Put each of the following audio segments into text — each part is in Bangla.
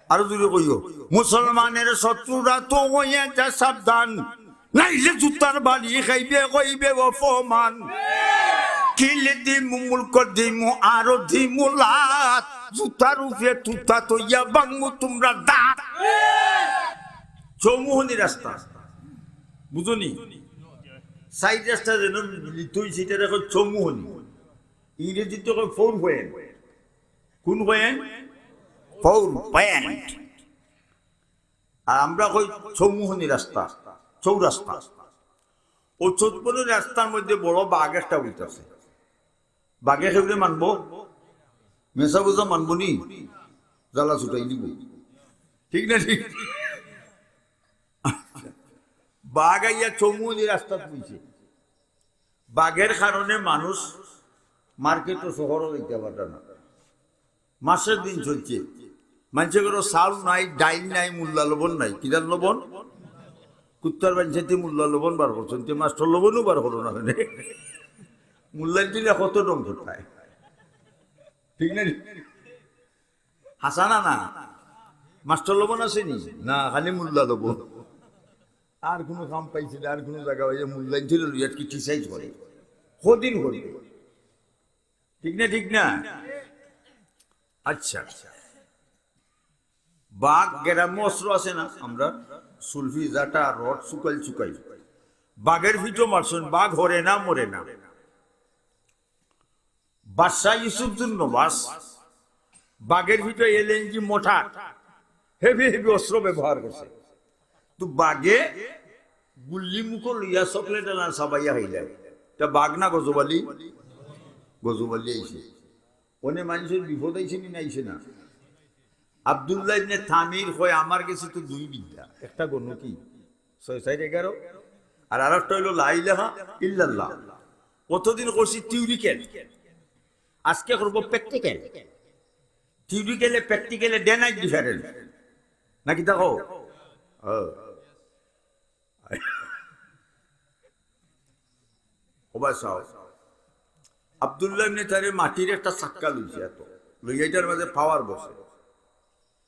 আরো দূরে কইও, মুসলমানের শত্রুরা তো হইয়া যা সাবধান, নাইলে জুতার বাড়ি খাইবে কইবে অপমান। কিলে দিমু মুলক দিমু আরো দিমু লাত, জুতার উপরে তুতা তৈয়া বাংমু তোমরা দাঁত। চৌমুহনী রাস্তা বুঝনি, সাইড রাস্তা যেন তুই সেটা দেখো চৌমুহনী, ইংরেজিতে কয় ফোর পয়েন্ট। কোন পয়েন্ট? Four point. আর আমরা কই চৌমুহনী রাস্তা, চৌরাস্তা। ও চৌপনি রাস্তার মধ্যে বড় বাঘ একটা উঠতেছে। বাঘে খেলে মানবো, মেসা বোঝা মানবো নি, জ্বালা ছুটাই দিব, ঠিক না? ঠিক। বাঘ আইয়া চৌমুহনী রাস্তা তুলছে। বাঘের কারণে মানুষ মার্কেট ও শহরও দিতে পারে না। মাসের দিন চলছে, মানুষের কোনো চাউল নাই, ডাইল নাই, মূল্যা লবণ নাই। কিদার লবণ? কুত্তার বাঞ্চাতে মূল্যা লবণ বার করছেন, মাস্টার লবণও বার করো না। মূল্যায় দিলে কত রং কোথায়, ঠিক না? হাসানা না, মাস্টার লবণ আসেনি না, খালি মূল্যা লবণ। আর কোনো কাম পাইছে না, আর কোনো জায়গা হয়েছে মূল্যায়ন ছিল ক্রিটিসাইজ করে, কদিন করবে, ঠিক না? ঠিক না? আচ্ছা, বাঘ গ্রাম্য অস্ত্র আছে না, আমরা সুলফি জাটা রড চুকাই, বাঘের ভিটো মারছেন, বাঘ হরে না, মরে না। বাদশাহ ইউসুফজুন নবাস বাঘের ভিটো এলএনজি মোটা হেভি অস্ত্র ব্যবহার করছে। তো বাঘে গুল্লি মুখ লইয়া চকলেট আনা সাবাইয়া হইলে, তা বাঘ না গজবালি? গজবালি আইছে। অনেক মানুষের বিপদ আইছে নি, আইছে না? আব্দুল্লাহ ইবনে তামির কয় আমার কাছে তো দুই বিদ্যা, একটা গণ কি 6-11, আর আরেকটা হইল লা ইলাহা ইল্লাল্লাহ। কতদিন করছি থিওরিক্যাল, আজকে করবো প্র্যাকটিক্যাল। থিওরিক্যালে প্র্যাকটিক্যালে ডে নাইট ডিফারেন্ট নাকি? দেখো আব্দুল্লাহ ইবনে তামির মাটির একটা চাক্কা লইছে, এত লইয়াটার মাঝে পাওয়ার বসে।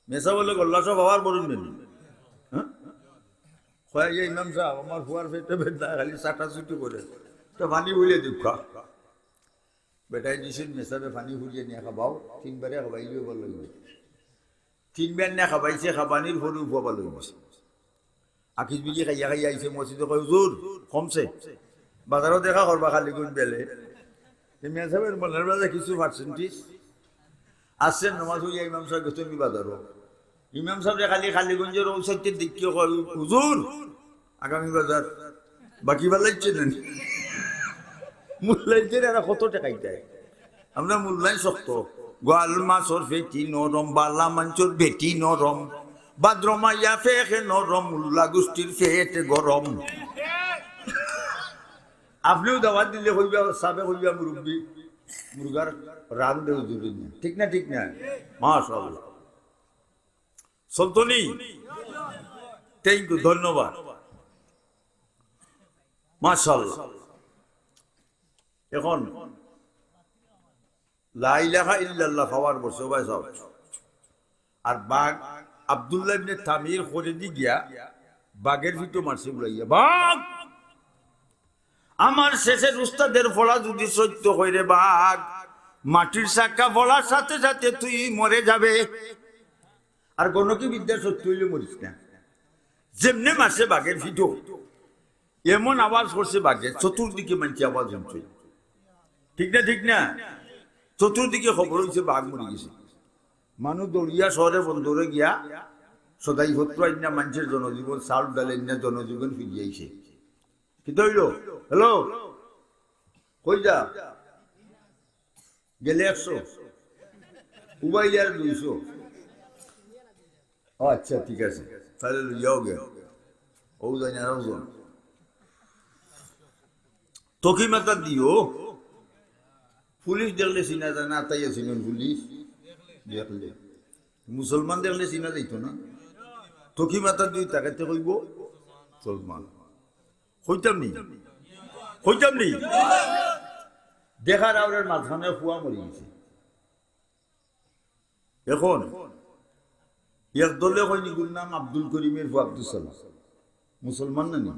মেসা বলে গল্লা সব পাওয়ার বলুন নেই, হ্যাঁ ইমাম সাহেব আমার ফুয়ার পেটে বেদনা, খালি চাটা চুটি করে তো পানি বুলিয়ে দুঃখা বেটাই দিছিল। মেসাবে পানি ফুলিয়ে নিয়ে খাবাও, 3বারে খাবাইলেও ভালো লাগবে। 3বার না খাবাইছে, খাবানির ফলু পাবা লই গেছে। আখিস বিজি খাইয়া আইছে মসজিদে, কয় হুজুর কমছে, বাজারও দেখা করবা খালি কোন বেলে। মেসাবের মনের বাজে কিছু পার্সেন্টেজ আসছেন, নমাজ হইয়া ইমাম সাহেব গেছেন বাজারও। ইমাম সাহেব খালি গঞ্জের ঔষধের দিক কি হুজুর আগামী বাজার বাকি বালাইছে না, মূল্যায়ন এরা কত টাকাই দেয়। আমরা মূল্যায়ন শক্ত, গোয়াল মাছর ফেটি নরম, বালা মাঞ্চর বেটি নরম, বাদ্রমাইয়া ফেকে নরম, মুল্লা গোষ্ঠীর ফেট গরম। আপনিও দাওয়াত দিলে হইবা, সাবে হইবা মুরব্বী, মুরগার রান দেও জরুরি না, ঠিক না? ঠিক না? মাশাআল্লাহ সলতনি, থ্যাংক ইউ, ধন্যবাদ, মাশাআল্লাহ। এখন লা ইলাহা ইল্লাল্লাহ পাওয়ার বসে ভাই সব। আর বাঘ আব্দুল্লাহ ইবনে তামির করে দি গিয়া বাঘের ভিতর মারছে উড়াইয়া, বাঘ আমার শেষের উস্তাদের ফলা যদি সত্য হয় রে বাঘ, মাটির চাক্কা ফলার সাথে সাথে তুই মরে যাবে। আর গণকি বিদ্যা সত্য হইলে মরিস না। যেমনে মারছে বাঘের ভিতর, এমন আওয়াজ করছে বাঘের, চতুর্দিকে মানছে আওয়াজ হচ্ছে, ঠিক না? ঠিক না? চতুর্দিকে খবর হয়েছে বাঘ মরে গেছে। মানুষ দৌড়িয়া শহরে বন্দরে গিয়া সদাই ভত্র আইনা মানুষের জনজীবন, চাউল ডাল আইনা জনজীবন ফিরিয়াইছে। কিন্তু হইল হ্যালো কই যা গেলে 100 উবাইলে আর 200। আচ্ছা ঠিক আছে, তাহলে লইয়াও গে ও জানি আরো জন তকি মাতা দিও। পুলিশ দেখলে চিনা যায় না, তাই ছিলেন পুলিশ দেখলে, মুসলমান দেখলে চিনা যাইতো না। তকি মাতা দিও তাকাতে কইব মুসলমান, হইতাম নি দেখার আওয়ারের মাঝখানে ফুয়া মরে গেছে। এখন এক দলে কই নিগুর নাম আব্দুল করিমের ফু আব্দুল সালাম, মুসলমান না নি?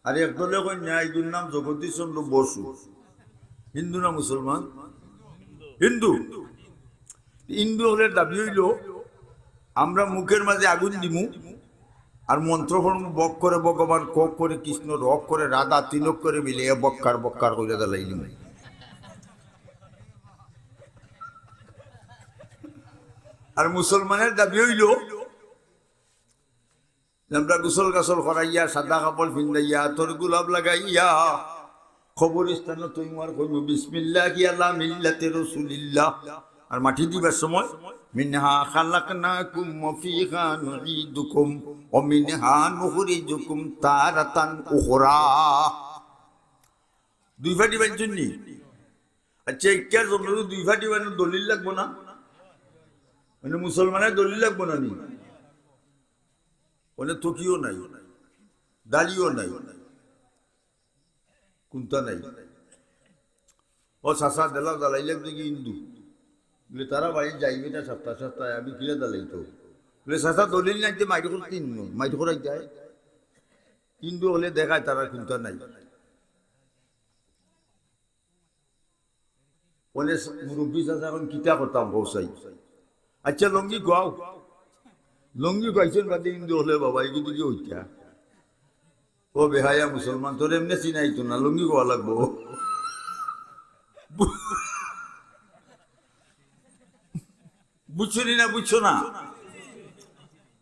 আর এক দলে কই ন্যায়গুর নাম জগদীশ চন্দ্র বসু, হিন্দু না মুসলমান? হিন্দু। হিন্দু হলে দাবি হইল আমরা মুখের মাঝে আগুন দিমু আর মন্ত্র বক করে ভগবান কক করে কৃষ্ণ রক করে রাধা তিলক করে মিলিয়ে বক্কার বক্কার করে দালাই দিমু। আর মুসলমানের দাবি হইল আমরা গোসল গাছল করাইয়া সাদা কাপড় ফিন্দাইয়া তোর গোলাপ লাগাইয়া খবরস্থান তুই মার কইব বিসমিল্লাহ কি আল্লাহ মিল্লাতে রাসূলিল্লাহ। আর মাটি দিবার সময় মিনহা খালাকনাকুম ওয়া ফিহা নুঈদুকুম ওয়া মিনহা নুখরিজুকুম তারাতান উখরা। দুই ফাটি বানছুননি? আচ্ছা ইক্কার জন্য দুই ফাটি বানানোর দলিল লাগবো না? মানে মুসলমানের দলিল লাগবো না নি? ওনে তকিও নাই, দাড়িও নাই, কুন্তা নাই। ও চাষা দেলা জ্বালাইলাম দেখি হিন্দু বলে তারা বাড়ি যাইবে না সপ্তাহ সপ্তাহে, আমি কিনে জ্বালাইতো বলে চাষা দলিল নাই যে মাইটি করে তিন মাইটি করাই যায়। হিন্দু হলে দেখায় তারা কুন্তা নাই। ওনে মুরব্বী চাষা এখন কিতা করতাম বসাই। আচ্ছা লঙ্গি গাও, লঙ্গি গাইছেন বাদে হিন্দু হলে বাবা এগুলো কি হইতা? ও বেহায়া মুসলমান তোর এমনি চিনাইতো না, লঙ্গি গোয়া লাগবো। বুঝছো না? বুঝছো না?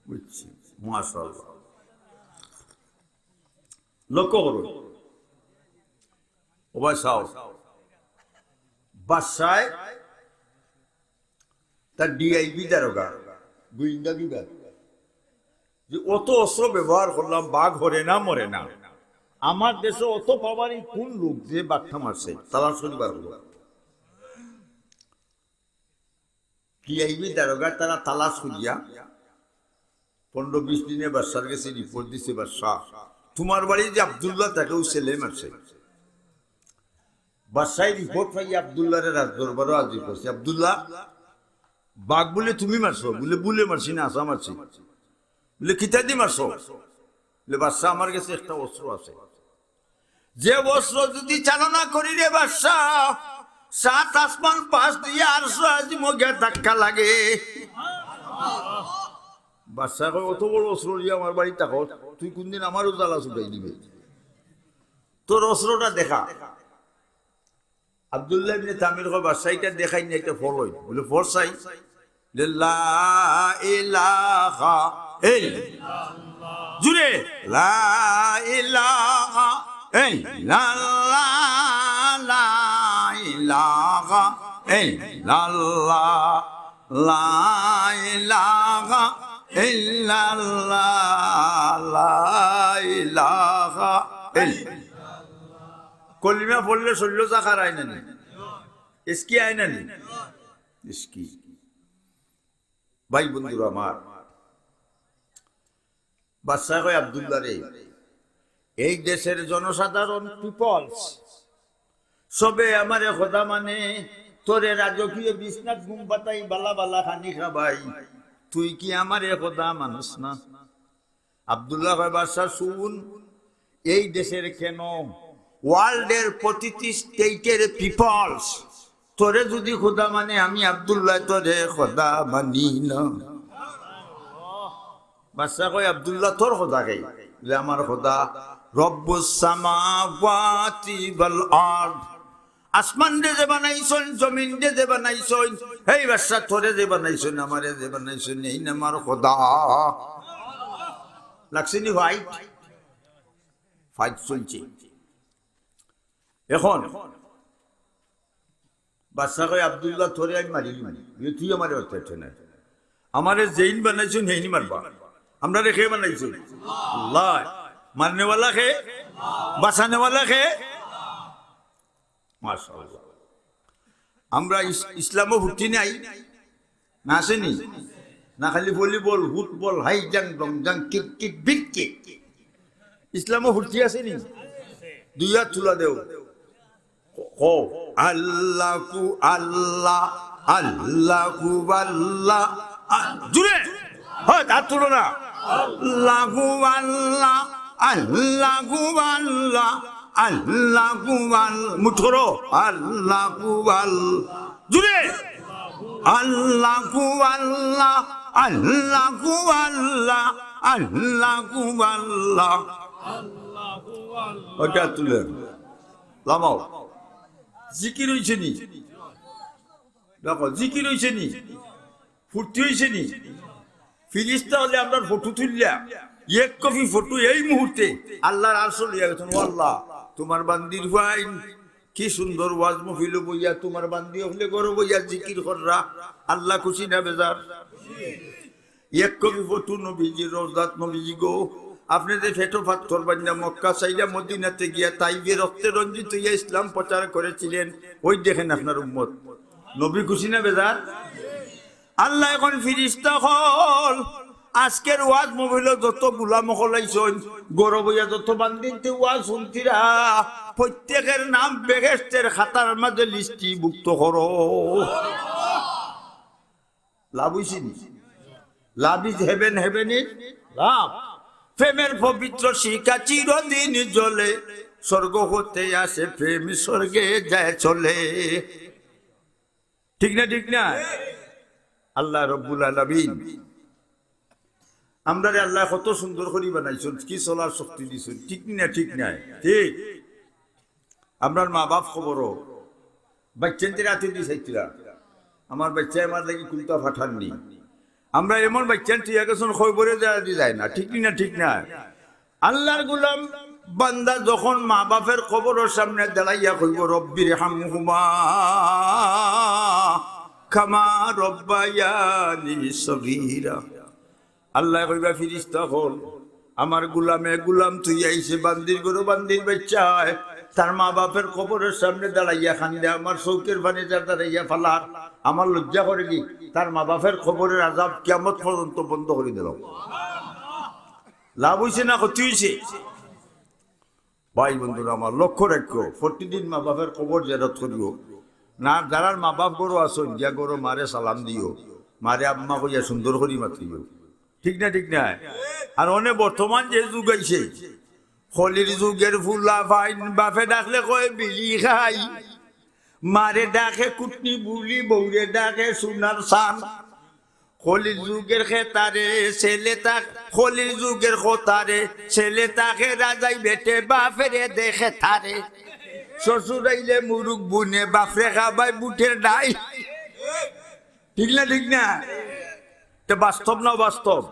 বুঝছি, মাশাআল্লাহ। লক্ষ্য করো ও ভাই সাও বাসায় তার ডিআইবি দারোগা গোয়েন্দা বিভাগ যে অত অস্ত্র ব্যবহার করলাম বাঘ হরে না মরে না, আমার দেশে অত পাওয়ারই কোন লোক যে বাঘটা মারছে তালাশ করিবার হলো। ডিআইবি দারোগা তারা তালাশ করিয়া 15-20 দিনে বাদশার কাছে রিপোর্ট দিছে, বাদশাহ তোমার বাড়ি যে আব্দুল্লাহ তাকেও ছেলে মারছে। বাদশাহ রিপোর্ট পাই আব্দুল্লাহরে রাজদরবারও হাজির করছে। আব্দুল্লাহ বাঘ বলে তুমি মারছো? বলে বুলে মারছি না, আসা মারছি। বলে কিতা দি মারছো? বলে বাদশাহ আমার কাছে একটা অস্ত্র আছে, যে অস্ত্র যদি চালনা করি রে বাদশাহ 7 আসমান পাশ দিয়ে আর মগে ধাক্কা লাগে। বাদশাহ কয় অত বড় অস্ত্র দিয়ে আমার বাড়ি থাকো, তুই কোনদিন আমারও জ্বালা ছুটাই দিবে, তোর অস্ত্রটা দেখা। আব্দুল্লাহ ইবনে তামির কয় বাদশাহ এটা দেখাই না, এটা ফলই। বলে ফরসাই লা ইলাহা ইল্লাল্লাহ, জুড়ে লা ইলাহা ইল্লাল্লাহ, লা ইলাহা ইল্লাল্লাহ, লা ইলাহা ইল্লাল্লাহ, লা ইলাহা ইল্লাল্লাহ। কলিমা পড়লে শরীর চাকার আয় না, ইসকি আয় না, ইসকি। ভাই বন্ধুরা আমার, বাদশাহ কয় আব্দুল্লাহ রে, এই দেশের জনসাধারণ পিপলস সবে আমারে খোদা মানে, তোরে রাজকীয় বিছনাত ঘুম পাতাই বালা বালা খানি খাবাই, তুই কি আমারে খোদা মানুষ না? আব্দুল্লাহ কয় বাদশাহ শুন, এই দেশের কেন ওয়ার্ল্ডের প্রতিটি স্টেটের পিপলস তোরে যদি খোদা মানে, আমি আব্দুল্লাহ তোরে খোদা মানি না। বাদশাহ কয় আব্দুল্লাহ তোর খোদা কে? বলে আমার খোদা রব্বুস সামাওয়াতি ওয়াল আরদ, আসমান দে যে বানাইছন, জমিন দে যে বানাইছন, এই বাদশাহ তোরে যে বানাইছন, আমারে যে বানাইছন, এই না আমার খোদা। লাগছেনি ভাই? ফাইট চলছে এখন। বাদশাহ কয় আব্দুল্লাহ তোরে আমি মারিলি, তুই আমারে অত্যাচার না, আমারে যেইন বানাইছন হেইনি মারবা। আমরা রেখে বানাইছি আল্লাহ, মারনেওয়ালা খে, বাঁচানেওয়ালা খে। মাশাআল্লাহ। আমরা ইসলামও ভর্তি নাই না, আসেনি না? খালি ভলিবল, ফুটবল, হাই জাং, লং জাং, কিক কিক, বিগ কিক। ইসলামও ভর্তি আসেনি? 2 হাত তুলা দেও, আল্লাহু আল্লাহ, আল্লাহু আল্লাহ, জুড়ে হয় হাত তুলো না আল্লাহু আল্লাহ আল্লাহু আল্লাহ আল্লাহু আল্লাহ মুঠোরো আল্লাহু আল্লাহ জুড়ে আল্লাহু আল্লাহ আল্লাহু আল্লাহ আল্লাহু আল্লাহ ওটা তুলে লামাও জিকির হইছে নি দেখো জিকির হইছে নি ফুর্তি হইছে নি ফিরিস্তা হলে আমরা ফটো তুললাম এক কপি ফটো এই মুহূর্তে আল্লাহর আরশ লিয়া গেছেন ও আল্লাহ তোমার বান্দির ভাই কি সুন্দর ওয়াজ মাহফিল বইয়া তোমার বান্দি হলে গরো বইয়া জিকির কররা আল্লাহ খুশি না বেজার এক কপি ফটো নবীজি রওজাত নবীজি গো আপনি যে ফেটো পাথর বান্না মক্কা সাইডা মদিনাতে গিয়া তাইবে রক্তে রঞ্জিত হইয়া ইসলাম প্রচার করেছিলেন ওই দেখেন আপনার উম্মত নবী খুশি না বেজার আল্লাহ এখন ফিরিস্তা হল আজকের ওয়াজ মোবাইল যত গুলাম হলাইছন গৌরব হইয়া যত বান্দিতে ওয়াজ শুনতিরা প্রত্যেকের নাম বেহেশতের খাতার মাঝে লিস্টিভুক্ত করো লাভ হইছে নি লাভ ইজ হেভেন হেভেনের লাভ প্রেমের পবিত্র শিখা চিরদিন জ্বলে স্বর্গ হতে আসে প্রেম স্বর্গে যায় চলে ঠিক না ঠিক না আল্লাহ রব্বুল আলামিন আমরা আল্লাহ কত সুন্দর করে বানাইছেন কি চলার শক্তি দিছেন ঠিক না ঠিক নাই ঠিক আপনার মা বাপ খবরও বাচ্চাদের হাতে দিয়েছিলাম আমার বাচ্চা আমার লাগি কুলতা ফাটাননি আমরা এমন বাচ্চা ঠিক আছে খবরে যায় না ঠিক না ঠিক না আল্লাহর গোলাম বান্দা যখন মা বাপের খবরের সামনে দাঁড়াইয়া কইব রব্বির হামহুমা কামা রব্বায়ানি সগীরা আল্লাহ কইবা ফিরিস্তা হল আমার গুলাম তুই আইছে বান্দির গরু বান্দির বাচ্চায় তার মা বাপের কবরের সামনে দাঁড়াইয়া খান্দে আমার চৌকের পানি দাঁড়াইয়া ফালার আমার লজ্জা করে কি তার মা বাপের খবরের আজাব কিয়ামত পর্যন্ত বন্ধ করে দিল লাভ হইছে না ক্ষতি হইছে ভাই বন্ধুরা আমার লক্ষ্য রাখো প্রতিদিন মা বাপের খবর জেরত করিও না যারার মা বাপ গরু আসন গিয়া গরু মারে সালাম দিও মারে আম্মা কইয়া সুন্দর করি মাতিও ঠিক না ঠিক না আর অনেক বর্তমান যে যুগ আইছে হলির যুগের ফুলা ফাইন বাপে ডাকলে কয় বিড়ি খাই মারে ডাকে কুটনি বুলি বৌরে ডাকে সোনার সান হলির যুগের খেতারে ছেলে তাক হলির যুগের খোতারে ছেলে তাকে রাজাই বেটে বাপেরে দেখে তারে শ্বশুর আইলে মুরুক বুনে বাপরে খাবাই বুটের ডাই ঠিক না ঠিক না এটা বাস্তব না বাস্তব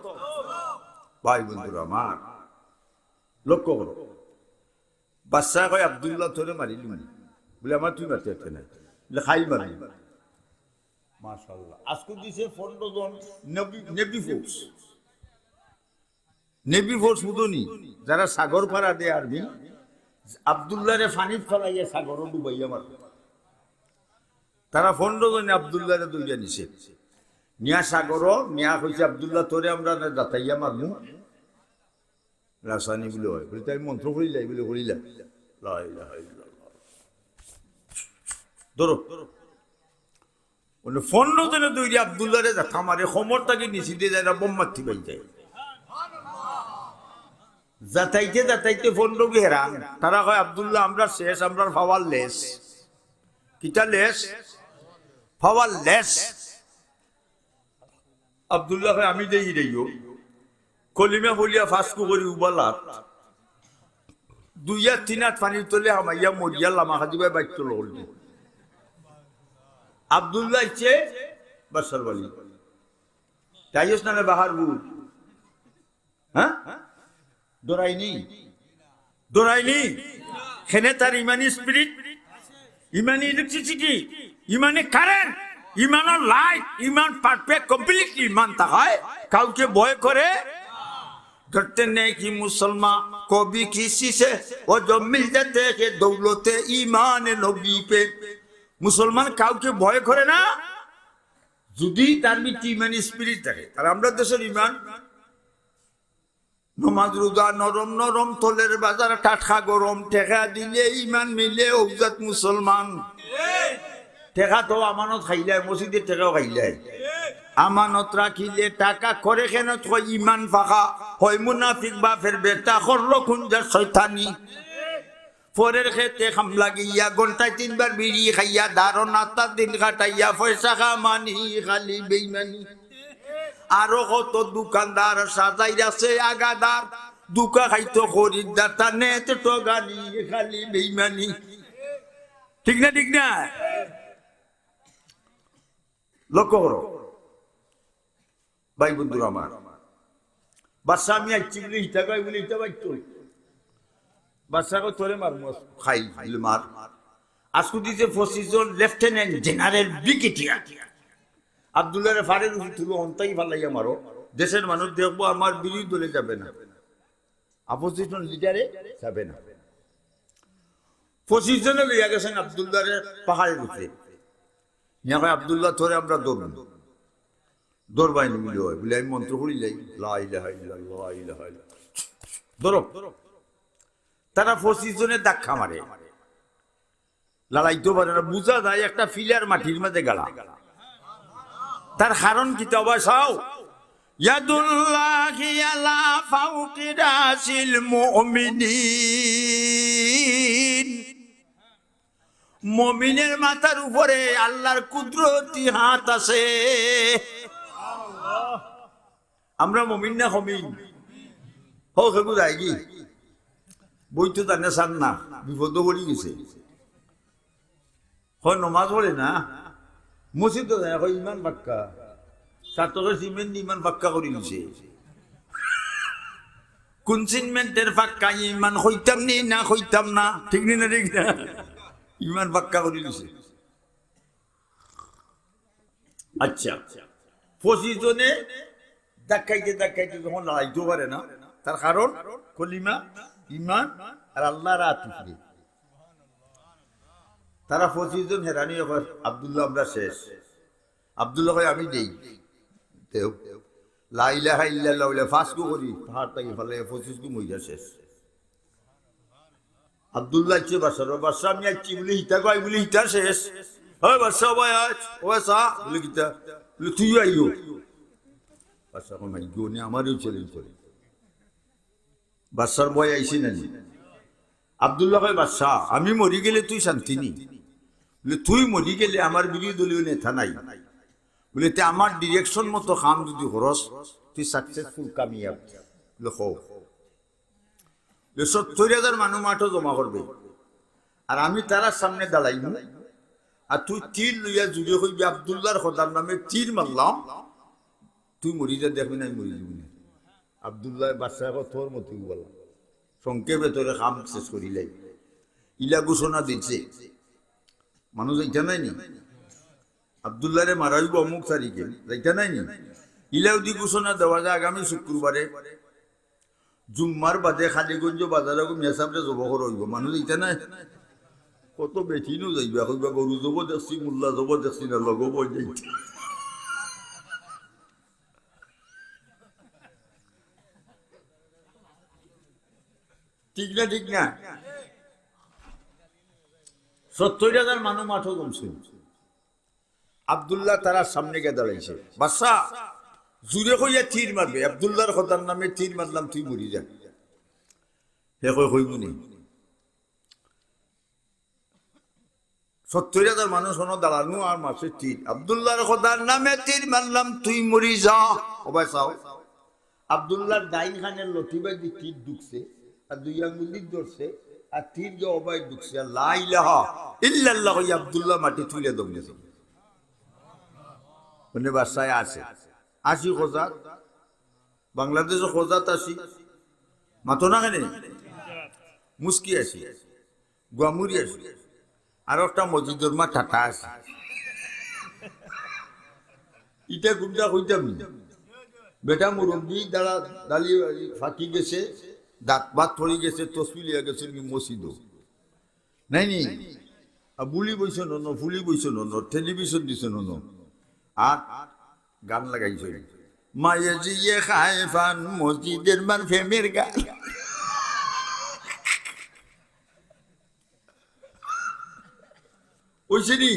ভাই বন্ধুরা আমার লক্ষ্য করো বাচ্চা কয় আব্দুল্লাহ তোরে মারিলি বলে আমার তুই মারতে একটা নাই বলে খাই মারি মাশাআল্লাহ আজকে দিছে 15 জন নেভি ফোর্স বুঝনি যারা সাগর পাড়া দেয় আর্মি আব্দুল্লাহরে ফানিত ফেলাইয়া সাগরও ডুবাইয়া মার তারা 15 জনে আব্দুল্লাহরে দইয়া নিছে নিয়া সাগর নিয়া কইছে আব্দুল্লাহ তোরে আমরা যাতাইয়া মারমু রাসানি বলে হয় বলে তাই মন্ত্র করি যাই বলে করিলা লা ইলাহা ইল্লাল্লাহ ধরো বলে 15 জনে দইয়া আব্দুল্লাহরে যাতা মারে খমরটাকে নিচে দিয়ে যায় না বোম মারতে পাই যায় যাতাইতে যাতাইতে 15 গেরা তারা কয় আব্দুল্লাহ আমরা শেষ আমরা ফাওয়ার লেস কিটা লেস ফাওয়ার লেস আব্দুল্লাহ আমি দেই দেইও কলিমা বলিয়া ফাঁসকু করি উবালাত 2-3 হাত পানির তলে আমাইয়া মরিয়া লামা খাদিবাই বাইক লল আব্দুল্লাহ ইচ্ছে বাসার বালি তাইস না বাহারবু হ্যাঁ দৌড়াইনি হেনে তার ইমানি স্পিরিট ইমানি ইলেকট্রিসিটি ইমানি কারেন্ট ইমানের লাইট ইমান পারফেক্ট কমপ্লিট ইমান তাকায় কাউকে ভয় করে डरते नहीं कि मुसलमान को भी किसी से वो जो मिल जाते हैं दौलते ईमान नबी पे मुसलमान কাউকে ভয় করে না যদি তার ভিতরে ইমানি স্পিরিট থাকে আর আমরা দেশের ইমান নমাজ রোজা নরম নরম তলের বাজার টাটকা গরম টেকা দিলে ইমান মিলে ওজাত মুসলমান টেকা তো আমানত খাইলে মসজিদের টেকাও খাইলে আমানত রাখিলে টাকা করে কেন কয় ইমান ফাঁকা হয় মুনাফিক বাপের বেটা করলো খুঞ্জা শয়তানি পরের খেতে খাম লাগিয়া ঘন্টায় 3 বার বিড়ি খাইয়া দারো নাতা দিন কাটাইয়া পয়সা খামানি খালি বেইমানি আরো কত দোকানদার সাজাই আছে আগাদার দুকা খাইতো খরিদ্দার টানে তো গালি খালি বেইমানি ঠিক না ঠিক না লক্ষ্য করো ভাই বন্ধুরা আমার বাচ্চা আমি আইছি বলে হিতা গাই বলে হিতা বাইতো বাচ্চাকে তোরে মার খাই মার আজকে দিছে 25 জন লেফটেন্যান্ট জেনারেল ব্রিগেডিয়ার আব্দুল্লাহ ফারের তুলো অন্তাই ফালাইয়া মারো দেশের মানুষ দেখবো আমার বিরোধী দলে যাবে না অপোজিশন লিডারে যাবে না 25 জনে লইয়া গেছেন আব্দুল্লাহরে পাহাড়ের উপরে ইয়া কয় আব্দুল্লাহ তোরে আমরা দৌড়বাই নিমিল হয় বলে আমি মন্ত্র করি যাই লা ইলাহা ইল্লাল্লাহ লা ইলাহা ইল্লাল্লাহ ধরো তারা 25 জনের ধাক্কা মারে লালাইতে পারে না বুঝা যায় একটা ফিলার মাটির মধ্যে গাড়া তার কারণ কি তবা চাও ইয়াদুল্লাহি আলা ফাওকি রাসিল মুমিনিন মুমিনের মাথার উপরে আল্লাহর কুদরতি হাত আছে আমরা মুমিন না হমিন হো খেগু যায় কি বই তো জানে চান না বিপদ পড়ি গেছে হয় নমাজ পড়ে না মসজিদ তো যায় ইমান পাক্কা ছাত্রকে সিমেন্ট ইমান পাক্কা করে দিছে কোন সিমেন্টের পাক্কা ইমান হইতাম নি না হইতাম না ঠিক নি না ঠিক না ইমান পাক্কা করে দিছে আচ্ছা 25 জনে দেখাইতে যখন লড়াইতে পারে না তার কারণ কলিমা ইমান আর আল্লাহ রাতুফরি তারা 25 জন হেরানি আব্দুল্লাহ আমরা শেষ আব্দুল্লাহ কয় আমি দেই দেও লা ইলাহা ইল্লাল্লাহ বলে ফাঁসকু করি পাহাড় থেকে ফেলে 25 গু মইয়া শেষ আব্দুল্লাহ ইচ্ছে বাসা আমি আছি বলি হিতা কয় বলি হিতা শেষ হয় বাসা ভাই ও সা বলি কিতা বলি তুই আইও বাসা কোন ভাই গনে আমারও চ্যালেঞ্জ করে বাসার বয় আইছি না আব্দুল্লাহ কয় বাদশা আমি মরি গেলে তুই শান্তি নি বলে তুই মরি গেলে আমার বিরোধী দলীয় নেতা নাই বলে তে আমার ডিরেকশন মতো কাম যদি হরস তুই সাকসেসফুল কামিয়াব লেখো 70,000 মানুষ মাঠও জমা করবে আর আমি তারা সামনে দাঁড়াইব আর তুই তীর লইয়া জুড়ে হইবি আব্দুল্লাহর খোদার নামে তীর মারলাম তুই মরি যা দেখবি না মরি যাবি না আব্দুল্লাহ বাদশাহ তোর মতো বললাম সংক্ষেপে তোরে কাম শেষ করিলাই ইলা ঘোষণা দিচ্ছে মানুষ এইটা নাই নি আব্দুল্লাহ রে মারাইব অমুক তারিখে এইটা নাই নি ইলাউদি ঘোষণা দেওয়া যায় আগামী শুক্রবারে জুম্মার বাদে খালিগঞ্জ বাজারে মেসাবরে জব হইব মানুষ এইটা নাই কত বেঠিনো যাইবা কইবা গরু জব দেখছি মোল্লা জব দেখছি না লগব যাইতে ঠিক না ঠিক না 70,000 মানুষ মাঠও কমছে আব্দুল্লাহ তারা সামনে গিয়ে দাঁড়াইছে বাদশা জুড়ে কইয়া তীর মারবে আব্দুল্লাহর খোদার নামে তীর মারলাম তুই মরি যা হে কই হইব নি 70,000 মানুষ হনো দাঁড়ানো আর মাসে তীর আব্দুল্লাহর খোদার নামে তীর মারলাম তুই মরি যা ওবাই চাও আব্দুল্লাহর দাইন খানের লতিবাই দি তীর ঢুকছে আর 2 আঙ্গুল ধরছে আর তীর যে ওবাই ঢুকছে লা ইলাহা ইল্লাল্লাহ আব্দুল্লাহ মাটি তুলে দমনেছে মানে বাসায় আছে আসি খোজাত বাংলাদেশে খোজাত আসি মাতো না কেন মুস্কি আসি গুয়ামুরি আসি আর একটা মসজিদের মা টাটা আছে ইটা গুমটা কইতাম বেটা মুরব্বী দ্বারা দাঁড়িয়ে ফাঁকি গেছে দাঁত বাত পড়ে গেছে তসবি লিয়া গেছে মসজিদ নাই নি বুলি বইছ নন ফুলি বইছ নন টেলিভিশন দিছ নন আর গান লাগাইছে মায়ে জিয়ে খাইফান মসজিদের মান ফেমের গান ওইছে নি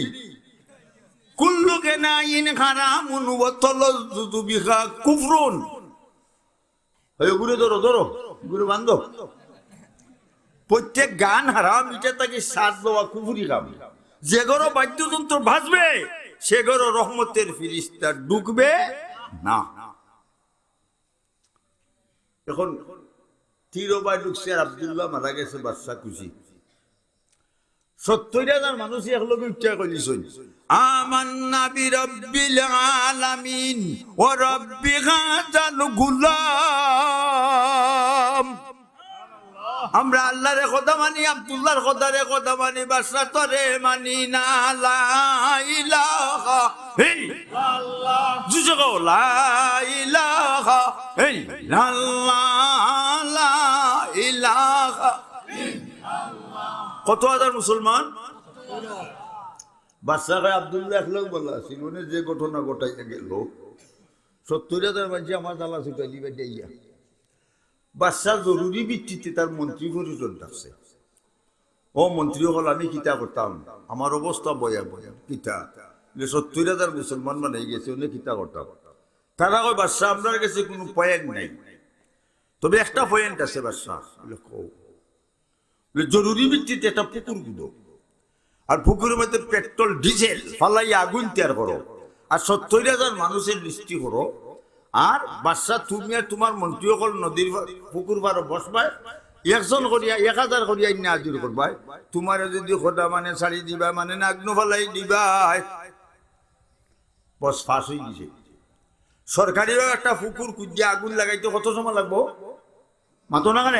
কুল্লু গিনাইন হারামুন ওয়া তালাজ্জুযু বিহা কুফরুন। এই গুরু ধরো ধরো গুরু বান্ধব, প্রত্যেক গান হারাম, এটা তাকে সাথ দেওয়া কুফরি কাম। যে ঘরো বাদ্যযন্ত্র ভাজবে সে ঘরো রহমতের ফিরিস্তা ঢুকবে না। এখন তিরোবাই ঢুকছে আর আব্দুল্লাহ মারা গেছে, বাদশা খুশি। 70,000 মানুষ একলগে উচ্চা কইলিছেন আমান্না বিরাব্বিল আলামিন ওয়া রাব্বি হাযাল গুলাম। আমরা আল্লাহর কথা মানি, আব্দুল্লাহর কথা মানি, বাদশা তরে মানি না। লা ইলাহা ইল্লাল্লাহ, জুজে গো লা ইলাহা ইল্লাল্লাহ, লা ইলাহা ইল্লাল্লাহ। কত হাজার মুসলমান? বাদশা কয় আব্দুল্লাহ একলাও বলা ছিল যে ঘটনা ঘটাইয়া গেল, 70,000 মানুষ আমার জ্বালা ছুটাই দিবে দিয়া। বাদশাহ জরুরি ভিত্তিতে তার মন্ত্রী পরিষদ ডাকছে। ও মন্ত্রী হল, আমি কিতা করতাম, আমার অবস্থা বয়া বয়া কিতা, 70,000 মুসলমান মানে গেছে, উনি কিতা করতাম। তারা কয় বাদশাহ আপনার কাছে কোনো পয়েন্ট নাই, তবে একটা পয়েন্ট আছে বাদশাহ। জরুরি ভিত্তিতে একটা পুকুর গুলো, আর পুকুরের মধ্যে পেট্রোল ডিজেল ফালাই আগুন তৈরি করো, আর 70,000 মানুষের লিস্টি করো। আর বাদশা তুমি আর তোমার মন্ত্রী সকল নদীর পুকুর পাড়ে বসবাই, একজন করিয়া 1000 করিয়া ইন্না হাজির করবাই। তোমার যদি খোদা মানে ছাড়ি দিবা, মানে না আগ্ন ফালাই দিবাই। বস ফাঁস হয়ে গেছে। সরকারিভাবে একটা পুকুর কুদিয়া আগুন লাগাইতে কত সময় লাগবো? মাতো না কেন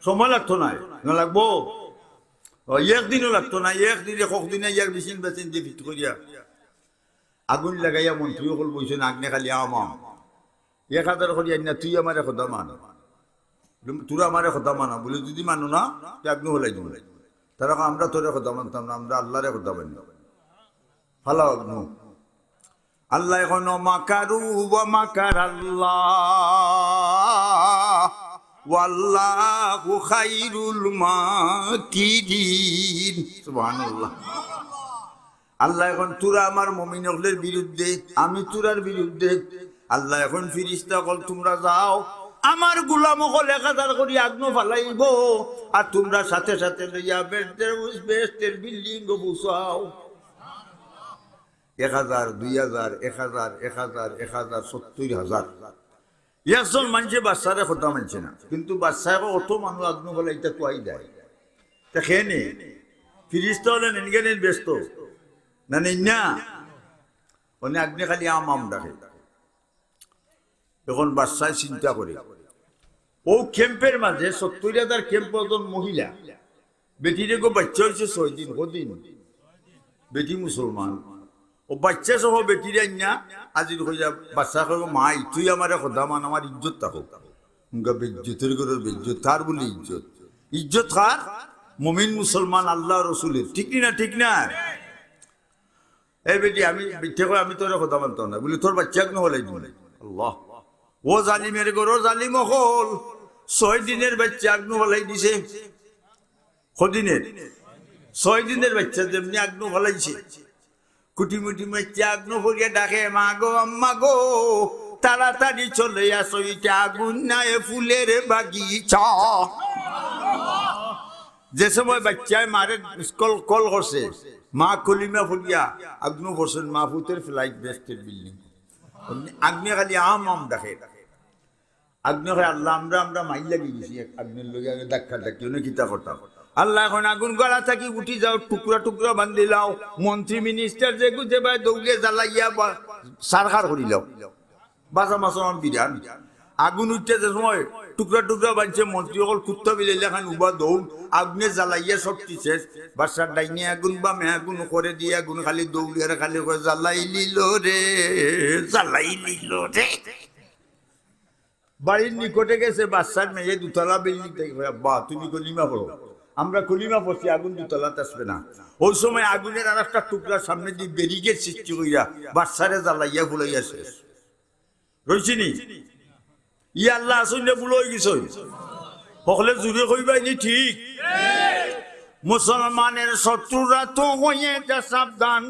সময় লাগতো না, না লাগবো? একদিনও লাগতো না, একদিনে কদিনে ইয়ার মেশিন বেচিন দিয়ে ভিত করিয়া আগুন লাগাইয়া মন্ত্রী সকল বলছেন আগ্নে খালি আমাম 1000 করিয়া না, তুই আমার কথা মান, তোরা আমার কথা মানা বলে যদি মানো না আগ্ন হলাই দিব। তারা আমরা তোর কথা মানতাম না, আমরা আল্লাহরে কথা মানি, ফালাও আগ্ন। আল্লাহ এখন মাকারু ওয়া মাকার আল্লাহ ওয়াল্লাহু খায়রুল মাকিরিন। সুবহানাল্লাহ। আল্লাহ এখন তোরা আমার মুমিন হলের বিরুদ্ধে, আমি তোরার বিরুদ্ধে। আল্লাহ এখন ফিরিস্তা কল তোমরা যাও, আমার গোলাম হল 1000 করি আগ্ন ফালাইব, আর তোমরা সাথে সাথে লইয়া বেস্টের বিল্ডিং বুঝাও। 1000, 2000, 1000, 1000, 1000, 70,000। একজন মানুষে বাচ্চারে কথা মানছে না, কিন্তু বাচ্চা অত মানুষ আগ্ন ফালাইতে তোয়াই দেয়। তা খেয়ে নে ফিরিস্তা হলেন এনগেনের ব্যস্ত না, নেই না, অনেক আগ্নে খালি আম ডাকে। এখন বাদশাহ চিন্তা করে, ও ক্যাম্পের মাঝে 70,000 ক্যাম্প, একজন মহিলা বেটিরে গো বাচ্চা হয়েছে 6 দিন, কদিন বেটি মুসলমান, ও বাচ্চা সহ বেটিরে আইনা আজির হইয়া বাচ্চা কব মাই তুই আমার কথা মান, আমার ইজ্জত থাকো। বেজ্জতের করে বেজ্জত, তার বলে ইজ্জত, ইজ্জত কার? মুমিন মুসলমান আল্লাহ রসুলের, ঠিক না? ঠিক না? এই বেটি আমি আমি তোর কথা মানতাম না বলি, তোর বাচ্চা এক নহলাই দিন। আল্লাহ, ও জালিমের গরো জালিম হল, 6 দিনের বাচ্চা আগ্নো ফলাই দিছে। কদিনের? 6 দিনের বাচ্চা যেমনি আগ্নো ফলাইছে, কুটি মুটি বাচ্চা আগ্নো ফলিয়া ডাকে মা গো আম্মা গো, তাড়াতাড়ি চলে আসো, এটা আগুন নাই ফুলের বাগিচা। যে সময় বাচ্চায় মারে স্কুল কল করছে, মা কলিমা ফুলিয়া আগ্নো বসেন, মা ফুতের ফ্লাইট বেস্টের বিল্ডিং, আগ্নে খালি আম ডাকে। আগ্নে হয় আল্লাহ আমরা মাইল লাগি গেছি আগ্নের লোক ধাক্কা ডাকি অনেক কিতা করতাম। আল্লাহ এখন আগুন গড়া থাকি উঠি যাও, টুকরা টুকরা বান্ধি লাও, মন্ত্রী মিনিস্টার যে গুজে ভাই দৌড়ে জ্বালাইয়া সারখার করি লাও, বাসা মাসন বিরান। আগুন উঠতে যে সময় টুকরা টুকরা বানছে, মন্ত্রী সকল কুত্তা বিলাইলে খান উবা দৌড়, আগুনে জ্বালাইয়া সব শেষ। বাসার ডাইনে আগুন বা মে আগুন করে দিয়ে আগুন খালি দৌড়িয়ে খালি জ্বালাই লিল রে, জ্বালাই লিল রে। বাড়ির নিকটে গেছে, বাচ্চার মেয়ে 2তলা বিল্ডিং থেকে, বা তুমি কলিমা পড়ো, আমরা কলিমা পড়ছি, আগুন 2তলাতে আসবে না। ওই সময় আগুনের আর একটা টুকরা সামনে দিয়ে ব্যারিকেড সৃষ্টি করিয়া বাচ্চারে জ্বালাইয়া ফুলাইয়া শেষ রয়েছি নি। ই আল্লাহ আসলে ভুল হয়ে গেছ, সকলে জুড়ে কইবাইনি ঠিক। মুসলমানের শত্রুরা তো হয়ে যা সাবধান,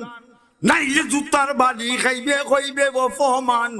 নাইলে জুতার বাড়ি খাইবে কইবে অপমান